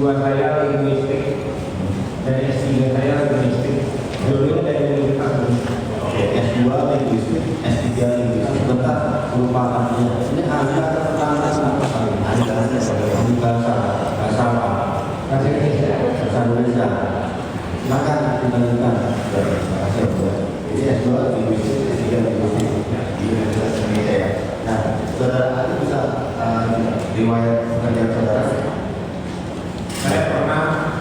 S2 saya linguistik dan S3 saya linguistik. Dulu dari universitas. Oke, S2 linguistik, S3 linguistik. Bentar, lupa namanya. Ini ahli pertama apa kali? Ahli bahasa apa? Bahasa Indonesia. Bahasa Indonesia. Silakan dibandingkan bahasa Indonesia. Jadi S2 linguistik, S3 linguistik di Universitas Indonesia ya. Nah, saudara Ali bisa riwayat pekerjaan saudara? Saya pernah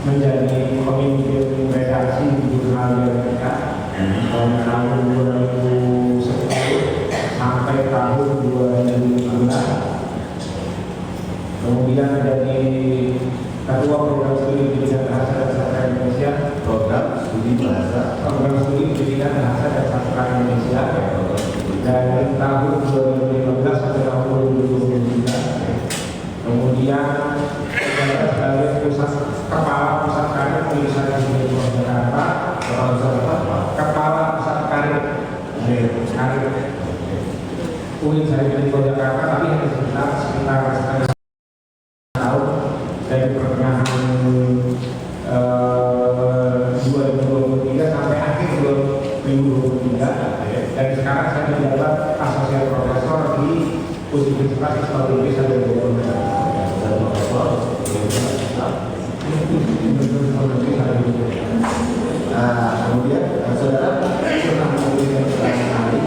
menjadi pemimpin redaksi di jurnal Amerika dari tahun 2010 sampai tahun 2015. Kemudian menjadi ketua program studi pendidikan bahasa dan sastra Indonesia. Program studi pendidikan bahasa dan sastra Indonesia dari tahun 2015 sampai tahun 2023. Kemudian sebagai kepala pusat karir tulisan di Jakarta, kepala pusat karir UIN saya di Jakarta, tapi hanya sekitar tahun dari pertengahan 2023 sampai akhir 2023. Dan sekarang saya menjabat asosiat profesor di Universitas Islam Indonesia dan kemudian saudara pernah memberikan keterangan ahli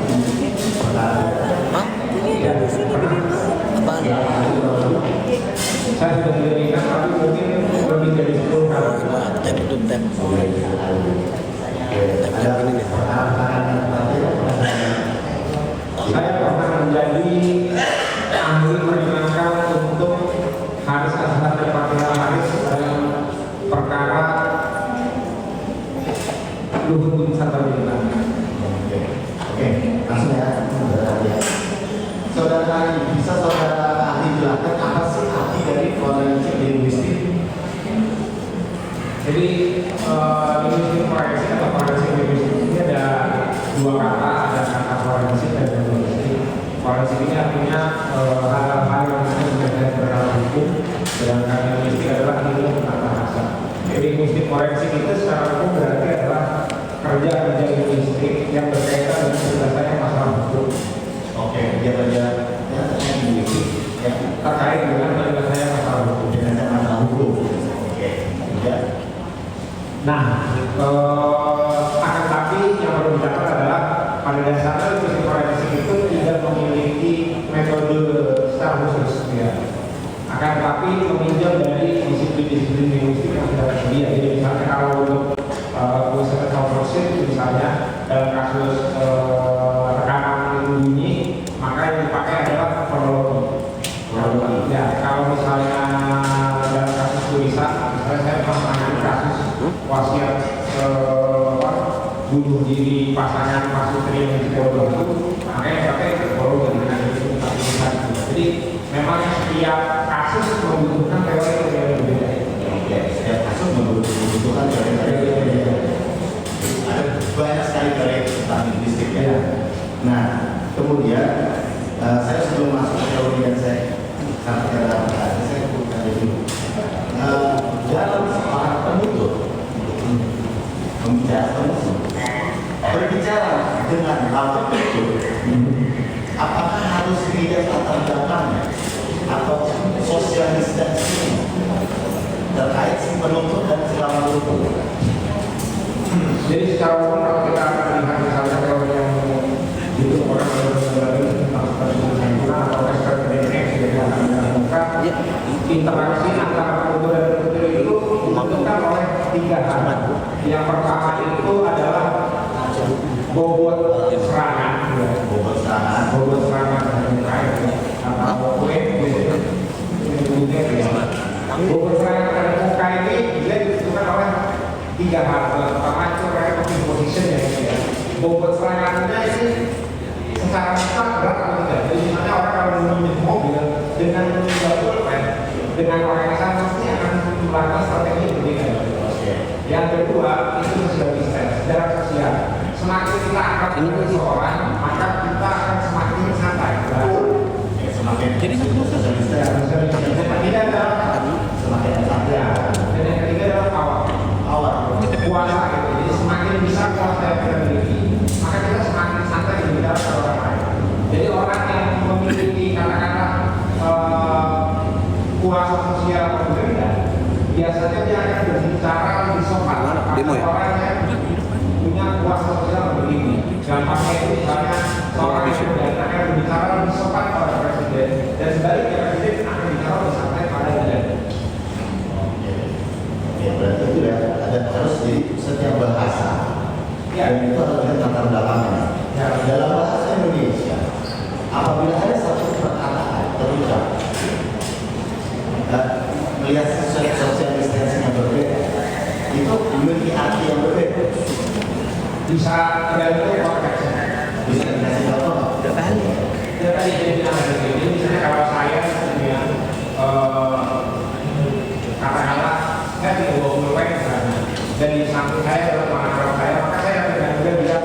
saya sudah diberikan, tapi mungkin lebih dari 10 kali. Saya pernah menjadi ahli meringankan untuk Haris Azhar dan Fatihah Haris dalam perkara Luhut bin Sarjana. Oke, langsung ya. Saudara ahli, bisa saudara ahli jelaskan apa sih arti dari forensik linguistik? Jadi linguistik forensik atau forensik linguistik ini ada dua kata, ada kata forensik dan linguistik. Forensik ini artinya hal-hal yang berkaitan dengan hukum, sedangkan linguistik adalah ilmu tentang bahasa. Jadi linguistik forensik itu secara hukum berarti adalah kerja-kerja linguistik yang berkaitan dengan penyelesaian masalah hukum. Oke, kerja-kerja linguistik yang terkait dengan penyelesaian masalah hukum. Penyelesaian masalah hukum. Oke, kemudian. Nah, akan tapi yang perlu dicatat adalah pada dasarnya linguistik forensik itu tidak memiliki metode secara khusus, ya. Akan tetapi meminjam dari disiplin-disiplin linguistik yang sudah tersedia. Jadi misalnya kalau untuk usaha transkripsi misalnya dalam kasus rekaman bunyi, maka yang dipakai adalah fonologi. Ya, kalau misalnya dalam kasus tulisan, misalnya saya pernah menangani kasus wasiat bunuh diri pasangan Pak Sutri yang di Bogor itu, makanya pakai fonologi dengan tulisan. Jadi memang setiap kasus membutuhkan teori yang berbeda. Oke, setiap kasus membutuhkan teori yang berbeda. Ada banyak sekali teori tentang linguistik ya. Nah, kemudian saya sebelum masuk ke teori yang saya katakan, saya bukan dulu. Dalam seorang penutur, berbicara dengan lawan itu, apakah harus dilihat latar belakangnya atau social distancing terkait si penuntut dan si lawan hukum? Jadi secara umum kalau kita akan lihat misalnya kalau yang itu orang yang tentang sempurna atau SKPDX jadi akan interaksi antara penuntut dan penuntut itu ditentukan oleh tiga hal. Yang pertama itu adalah bobot serangan, bobot serangan atau web gitu. Bobot serangan terhadap muka ini dia ditentukan oleh tiga hal. Pertama itu relative position ya. Bobot serangannya ini secara mutlak berat atau tidak. Jadi misalnya orang kalau menuju mobil dengan meninggal pulpen dengan orang yang sama pasti akan melakukan strategi yang berbeda. Yang kedua itu social distance, jarak sosial. Semakin kita akrab dengan seseorang, maka kita akan semakin santai. Semakin jadi social distance. kuasa sosial atau berbeda, biasanya dia akan berbicara lebih sopan. Demo ya? Orang yang punya kuasa sosial begini, gampangnya itu misalnya seorang yang berbeda akan berbicara lebih sopan pada presiden, dan sebaliknya presiden akan bicara lebih santai pada dia. Ya berarti itu ya harus di setiap bahasa. Ya. Dan itu harus ada latar belakangnya. Ya. Dalam bahasa Indonesia, apabila ada satu perkataan terucap melihat social distancing yang berbeda, itu memiliki arti yang berbeda. Bisa tergantung konteksnya. Bisa dikasih contoh? Udah kali. Ya tadi saya bilang jadi misalnya kalau saya dengan katakanlah saya tidak bawa pulpen misalnya, dan di samping saya adalah pengacara saya, maka saya dengan mudah bilang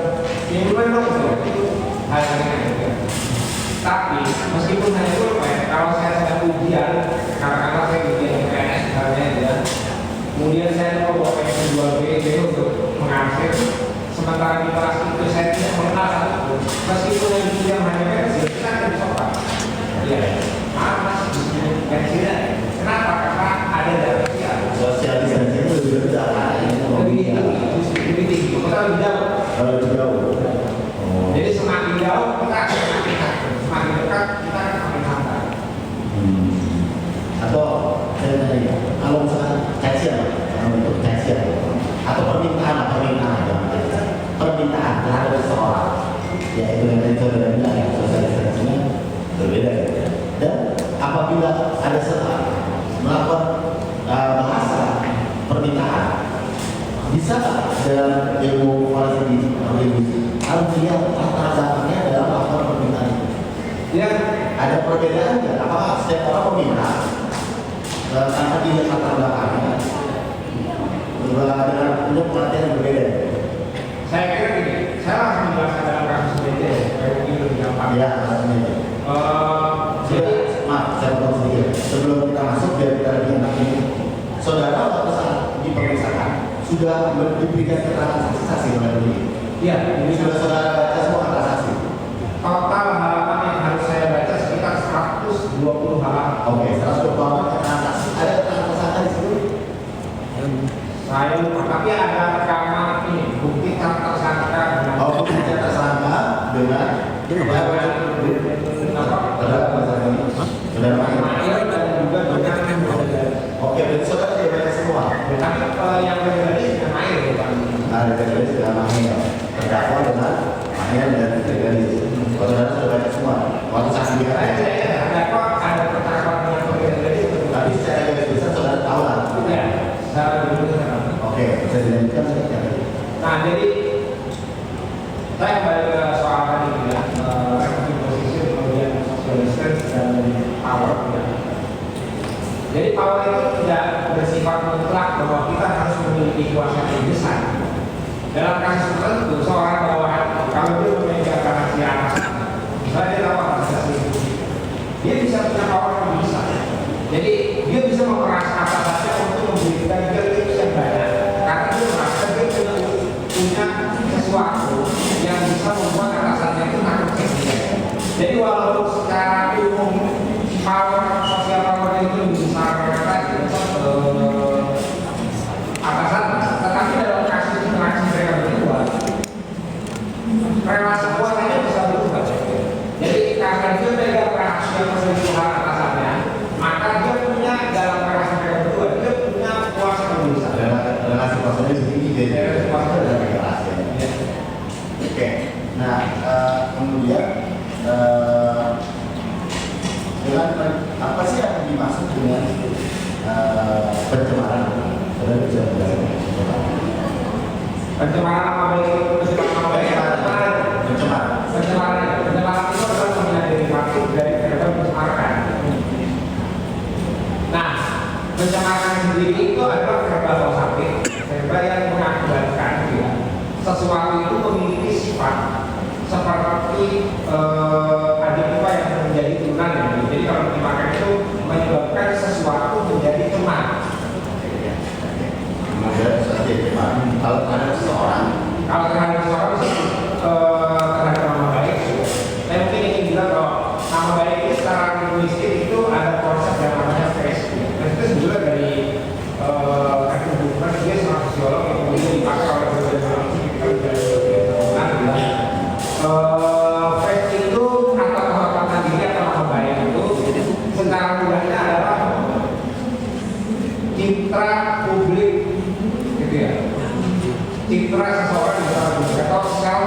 ini pulpen dong, itu hal yang gitu. Tapi meskipun hanya pulpen, kalau saya sedang ujian, katakanlah saya ujian PNS misalnya ya, kemudian saya mau bawa pengen jual BEB untuk mengarsir, sementara di kelas itu saya tidak mengenal satu, meskipun yang ujian hanya pensil, kita akan sopan. Ya, maaf mas, pensilnya, kenapa? Karena ada dari dia. Social distancing itu lebih rendah. Lebih tinggi, kita lebih jauh. Lebih jauh. Jadi semakin jauh kita akan semakin dekat, semakin dekat kita akan semakin santai. Atau saya tanya, kalau misalkan cashier, untuk cashier, atau permintaan terhadap seseorang, yaitu yang tadi saya bilang yang social distancing berbeda. Dan apabila ada seseorang melakukan bahasa permintaan, bisa dalam ilmu forensik harus lihat latar belakangnya dalam melakukan permintaan itu. Ya, Ada perbedaan nggak? Apakah setiap orang meminta tanpa dilihat latar belakangnya dengan untuk pengertian yang berbeda? saya kira gini, saya langsung menjelaskan dalam kasus ini ya, supaya mungkin lebih gampang. Ya, maksudnya. Jadi, Maaf, saya potong sedikit. Sebelum kita masuk, biar kita lebih enak ini. Saudara waktu saat diperiksakan sudah diberikan keterangan saksi oleh penyidik. ya, Ini sudah saudara baca semua kata saksi. total halaman yang harus saya baca sekitar 120 halaman. Oke, 120 halaman keterangan saksi. Ada keterangan tersangka di situ? Saya lupa, tapi ada rekaman ini, bukti tersangka dengan Bukti tersangka dengan dan juga dengan Oke, berarti saudara sudah baca semua. tapi yang terjadi dengan air bukan. Ada terjadi dengan Mahir, terdakwa dengan Mahir dan terjadi. Saudara sudah baca semua. Waktu saksi dia Saya tidak ingat ada kok ada percakapan yang terjadi. tapi secara garis besar saudara tahu lah. Ya, secara dulu sekarang. Oke, bisa dilanjutkan saja. Nah, jadi saya kembali ke soal tadi ya, relative position, kemudian social distance dan power. Ya. Jadi power itu tidak bersifat mutlak bahwa kita harus memiliki kuasa yang besar. Dalam kasus tertentu, seorang bawahan kalau dia memegang rahasia atas, misalnya dia tahu rahasia itu, dia bisa punya power yang besar. Jadi dia bisa memeras apa saja untuk memberikan tips yang banyak, karena dia merasa dia punya sesuatu yang bisa membuat atasannya itu takut ke dia. Jadi walaupun secara umum power sosial power itu besar tadi atasan, tetapi dalam kasus interaksi mereka berdua relasi kuasanya bisa berubah. Jadi karena dia pegang rahasia perselingkuhan atasannya, maka dia punya dalam relasi mereka berdua dia punya kuasa yang besar. Relasi kuasanya tinggi jadi Relasi kuasa dari rahasia. Oke, nah kemudian dengan apa sih yang dimaksud dengan pencemaran? Saudara bisa menjelaskan Pencemaran nama baik itu pencemaran nama baik pencemaran itu adalah penghinaan derivatif dari verba mencemarkan. Nah, pencemaran sendiri itu adalah verba kausatif, verba yang mengakibatkan ya, sesuatu itu memiliki sifat seperti adjektiva yang menjadi turunan ya. Jadi kalau mencemarkan itu menyebabkan sesuatu menjadi cemar. Kalau terhadap seseorang terhadap nama baik, saya mungkin ingin bilang bahwa nama baik ini secara linguistik itu ada konsep yang namanya phrase. citra publik, gitu ya. Citra seseorang di dalam publik atau self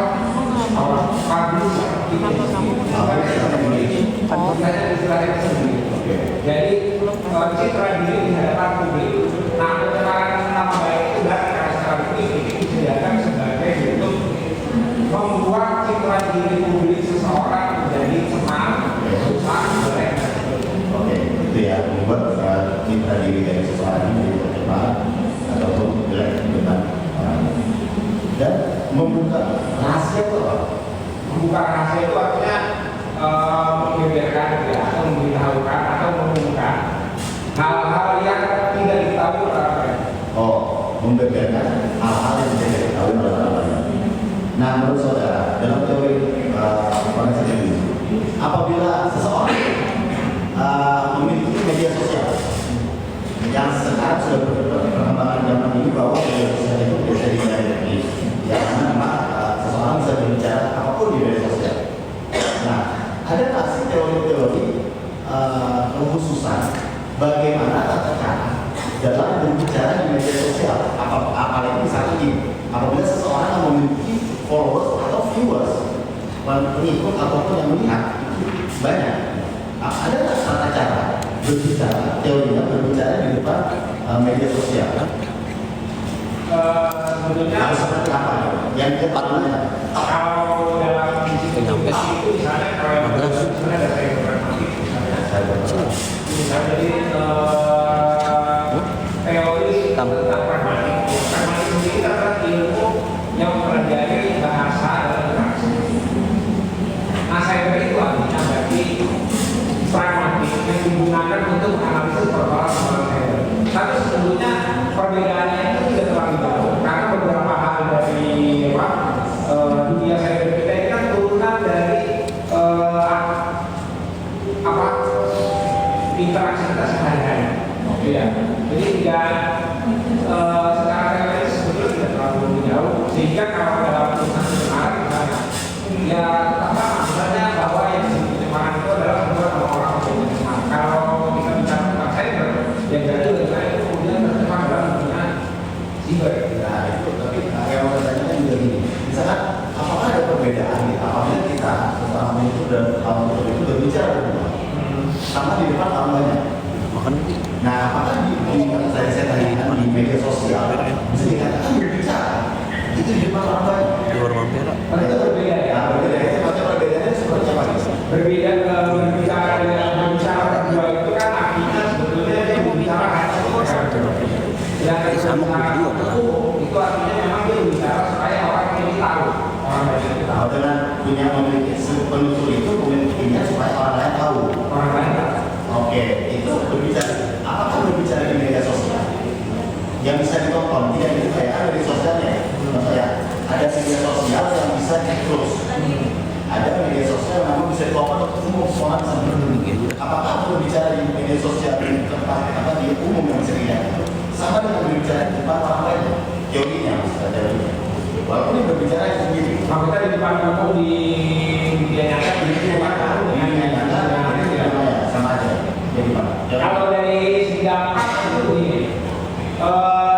publish saya istilahnya sendiri. Jadi citra diri di hadapan publik. Nah, pencemaran nama baik itu tidak secara publik disediakan sebagai bentuk membuat citra diri publik seseorang menjadi cemar, rusak, jelek. Oke, itu ya membuat citra diri dari seseorang menjadi tercemar ataupun jelek di depan orang. Dan membuka rahasia itu apa? Membuka rahasia itu artinya membeberkan ya, atau memberitahukan atau mengumumkan hal-hal yang tidak diketahui oleh orang lain. Oh, membeberkan hal-hal yang tidak diketahui oleh orang lain. Nah, menurut saudara, dalam teori forensik ini, apabila seseorang memiliki media sosial yang sekarang sudah berkembang zaman ini bahwa media sosial itu bisa dikendalikan, ya karena memang seseorang bisa berbicara apapun di media sosial. Nah, ada nggak sih teori-teori kekhususan bagaimana tata cara dalam berbicara di media sosial? Apalagi misalnya gini, apabila seseorang yang memiliki followers atau viewers, pengikut ataupun yang melihat banyak, ada nggak tata cara berbicara, teorinya berbicara di depan media sosial? Sebetulnya Harus seperti apa? Yang kita kalau dalam institusi itu misalnya kalau yang misalnya ada saya pragmatik misalnya jadi teori tentang pragmatik sendiri adalah ilmu yang mempelajari bahasa dan interaksi. Nah, cyber itu artinya berarti pragmatik yang digunakan untuk menganalisis persoalan cyber. Tapi sesungguhnya perbedaannya itu tidak terlalu jauh karena beberapa hal dari dunia cyber kita ini kan turunan dari interaksi kita sehari-hari. Ya. Jadi tidak secara teoris sebetulnya tidak terlalu jauh sehingga kalau dalam tulisan sebenarnya misalnya ya tetap misalnya bahwa yang disebut pencemaran itu adalah membuat orang menjadi pencemar. Kalau kita bicara tentang cyber ya jadi itu kemudian tercemar dalam dunia cyber. Nah, itu tapi yang mau tanya juga gini, misalkan apakah ada perbedaan nih apabila kita seorang itu dan orang itu berbicara berdua sama di depan orang banyak? Nah, apakah saya tadi di media sosial bisa dikatakan berbicara itu di depan orang banyak? Di warung mampir. Itu berbeda ya. Nah, berbeda itu macam perbedaannya seperti apa nih? Berbeda berbicara dengan berbicara berdua itu kan artinya sebetulnya dia berbicara hanya sedangkan berbicara itu artinya memang dia berbicara supaya orang ini tahu, orang lain itu tahu. Dengan punya memiliki penutur itu memilikinya supaya orang lain tahu. Orang lain tahu. Oke, itu berbicara. Apakah berbicara di media sosial yang bisa ditonton? Tidak itu kayak ada media sosialnya. Contohnya ada media sosial yang bisa di-close. Ada media sosial yang memang bisa ditonton untuk umum orang sendiri. Apakah berbicara di media sosial di tempat apa di umum yang bisa dilihat sama dengan berbicara di depan orang lain? Teorinya maksudnya teorinya. Walaupun dia berbicara sendiri. Maksudnya di depan umum di dunia nyata di depan sama aja. Jadi kalau dari segi dampak itu ini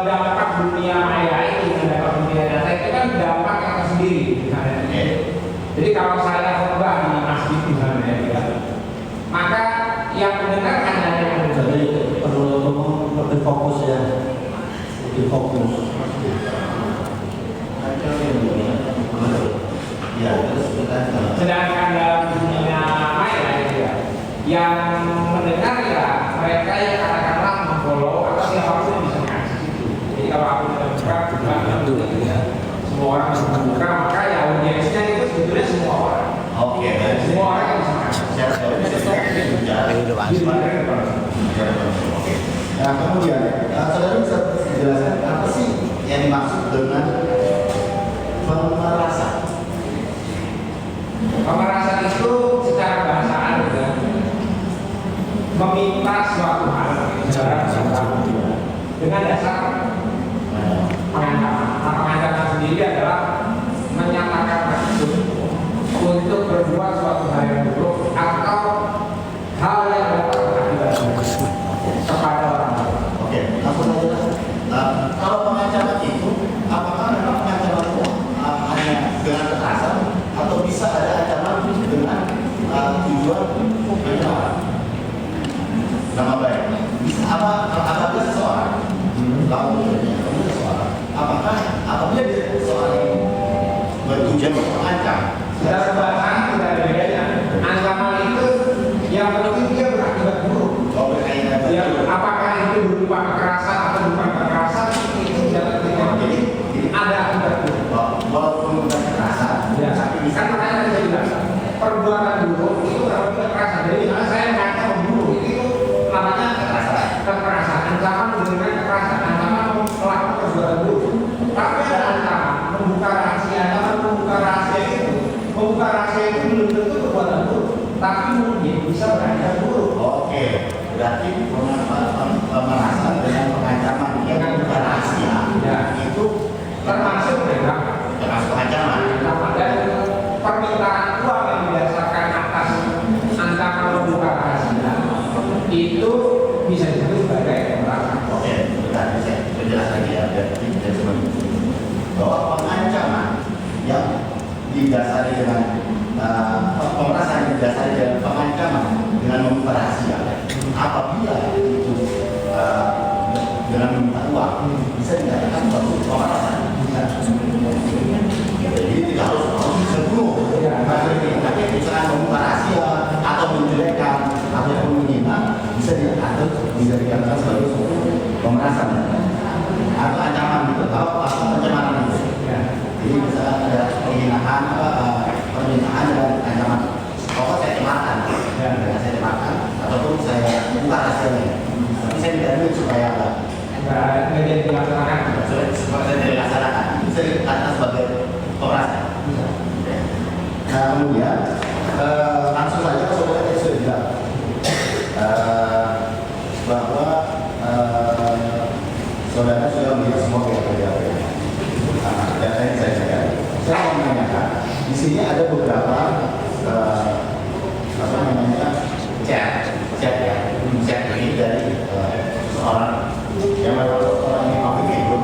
dampak dunia maya ini dan dampak dunia nyata itu kan dampak yang tersendiri misalnya. Jadi kalau saya khotbah di masjid misalnya ya, maka yang mendengar hanya yang mendengar. Jadi perlu lebih fokus ya, lebih fokus. Ya, terus Sedangkan dalam dunia maya itu ya, yang mendengar ya mereka yang katakanlah memfollow atau siapapun yang bisa mengakses itu. Jadi kalau aku tidak buka, semua orang bisa membuka, maka ya audiensnya itu sebetulnya semua orang. Oke, Semua orang yang bisa mengakses. Nah, kemudian saudara bisa jelaskan apa sih yang dimaksud dengan pemerasan? Pemerasan itu secara bahasaan ya, meminta suatu hal dengan dasar pengancaman. Nah, pengancaman sendiri adalah menyatakan maksud untuk berbuat suatu hal yang buruk atau hal yang dapat berakibat kepada orang lain. Oke, langsung saja apabila seseorang apakah apabila seseorang ini bertujuan mengancam Secara bahasa tidak ada bedanya. Ancaman itu yang penting dia berakibat buruk. Ya, apakah itu berupa kekerasan atau bukan kekerasan itu tidak penting. Jadi ada akibat buruk. walaupun bukan kekerasan Ya, kan makanya saya bilang perbuatan buruk itu kalau kekerasan. Jadi misalnya saya mengancam membunuh itu namanya kekerasan. Ancaman dengan kekerasan. Ancaman melakukan perbuatan buruk. Tapi ada ancaman membuka rahasia. Ancaman membuka rahasia itu belum tentu perbuatan buruk, tapi mungkin bisa berakibat buruk. Oke, berarti pemerasan dengan pengancaman yang bukan rahasia Ya. itu Termasuk memang termasuk ancaman. dan permintaan uang yang didasarkan atas ancaman membuka rahasia itu bisa disebut sebagai pemerasan. Oke, berarti saya perjelas lagi ya, biar tidak cuma bahwa pengancaman yang didasari dengan pemerasan yang didasari dengan pengancaman dengan membuka rahasia apabila itu dengan meminta uang bisa dikatakan suatu pemerasan. Jadi tidak harus bisa bunuh, tapi misalkan membuka rahasia atau menjelekkan ataupun menghina bisa dikatakan sebagai pemerasan atau ancaman gitu, atau ancaman gitu. Jadi misalkan ada penghinaan, permintaan dan ancaman. Pokoknya saya cemarkan, saya cemarkan, ataupun saya buka rahasianya. Tapi saya tidak ingin supaya Nggak jadi dilaksanakan. saya tidak laksanakan. Bisa dikatakan sebagai pemerasan. Nah kemudian langsung saja saudara tadi sudah bilang bahwa saudara sudah melihat semua BAP. Data yang saya mau menanyakan di sini ada beberapa chat ini dari seorang yang orang yang public figure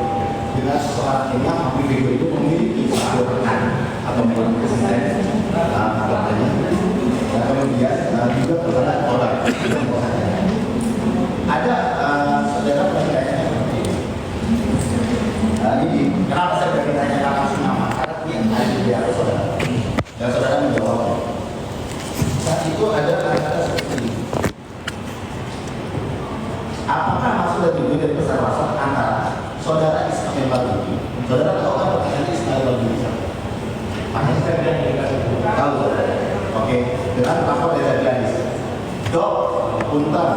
dengan seseorang yang public figure itu memiliki sebuah rekan atau memiliki presiden katanya dan kemudian juga kepada orang ada saudara pertanyaannya seperti ini. Ini kenapa saya bertanya langsung nama? Karena ini ada di hadapan saudara dan saudara menjawab. Saat itu ada kata-kata seperti ini. Apakah maksud dan tujuan dari pesan rasul antara saudara Ismail Marzuki? Saudara tahu kan pertanyaan Ismail Marzuki? Makanya saya bilang tahu saudara. Oke, dengan lapor dari Gadis. Dok, punten.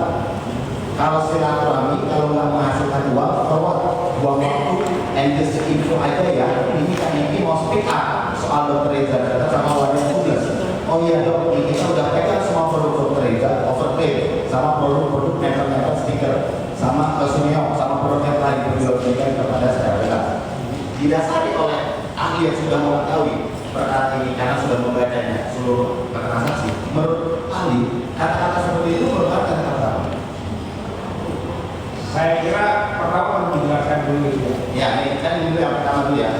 Kalau silaturahmi, kalau nggak menghasilkan uang, forward, buang waktu, and just info aja ya. Ini kan ini mau speak up soal Dr. Reza Data sama wadah tugas. Oh iya dok, ini kita udah pegang semua produk Dr. Reza, overpay, sama produk-produk member stiker, sama Sunio, sama produk yang lain dijual-belikan kepada saudara. Didasari oleh ahli yang sudah mengetahui perkara ini karena sudah membacanya seluruh transaksi. Menurut ahli, kata-kata seperti itu merupakan kata-kata. Saya kira pertama perlu dijelaskan dulu ya. Ini kan dulu yang pertama dulu ya.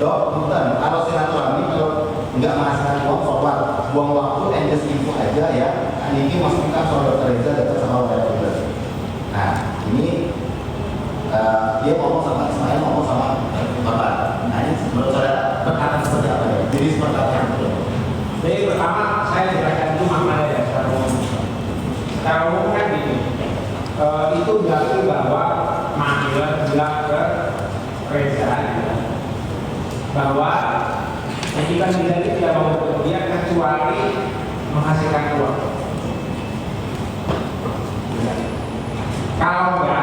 Dok, punten, kalau silaturahmi kalau nggak menghasilkan uang forward, buang waktu and just info aja ya. Ini masukkan soal Dr. Reza Data sama wadah tugas. Nah, ini dia ngomong sama Ismail, ngomong sama Bapak. Nah, ini menurut saudara berkata seperti apa ya? Jadi seperti apa yang betul? Jadi pertama saya jelaskan dulu maknanya ya secara umum. Secara umum kan gini, itu berarti bahwa Mahir bilang ke Reza bahwa kita tidak mau bekerja kecuali menghasilkan uang. Kalau nggak